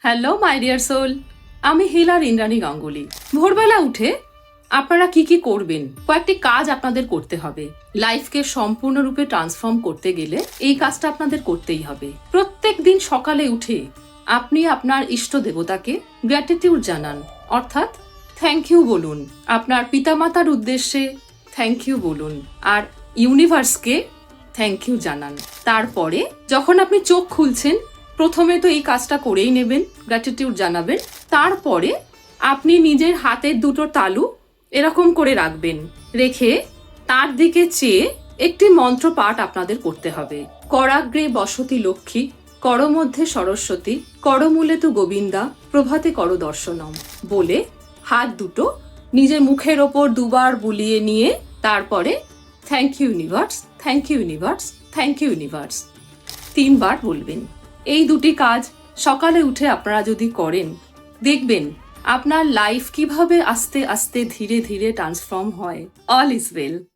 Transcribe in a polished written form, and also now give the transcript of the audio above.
Hello my dear soul, আমি Hilaire Indrani Ganguly. ভোরবেলা উঠে আপনারা কি কি করবেন, কয়েকটি কাজ আপনাদের করতে হবে। লাইফকে সম্পূর্ণরূপে ট্রান্সফর্ম করতে গেলে এই কাজটা আপনাদের করতেই হবে। প্রত্যেক দিন সকালে উঠে আপনি আপনার ইষ্ট দেবতাকে গ্র্যাটিটিউড জানান, অর্থাৎ থ্যাংক ইউ বলুন। আপনার পিতামাতার উদ্দেশ্যে থ্যাংক ইউ বলুন, আর ইউনিভার্সকে থ্যাংক ইউ জানান। তারপরে যখন আপনি চোখ খুলছেন, প্রথমে তো এই কাজটা করেই নেবেন, গ্র্যাটিটিউড জানাবেন। তারপরে আপনি নিজের হাতের দুটো তালু এরকম করে রাখবেন, রেখে তার দিকে চেয়ে একটি মন্ত্র পাঠ আপনাদের করতে হবে। করাগ্রে বসতি লক্ষ্মী, করমধ্যে সরস্বতী, করমূলে তু গোবিন্দা, প্রভাতে কর দর্শনম বলে হাত দুটো নিজের মুখের ওপর দুবার বুলিয়ে নিয়ে তারপরে thank you universe, thank you universe, thank you universe 3 বার বলবেন। এই দুটি কাজ সকালে উঠে আপনারা যদি করেন, দেখবেন আপনার লাইফ কিভাবে আস্তে আস্তে ধীরে ধীরে ট্রান্সফর্ম হয়। All is well.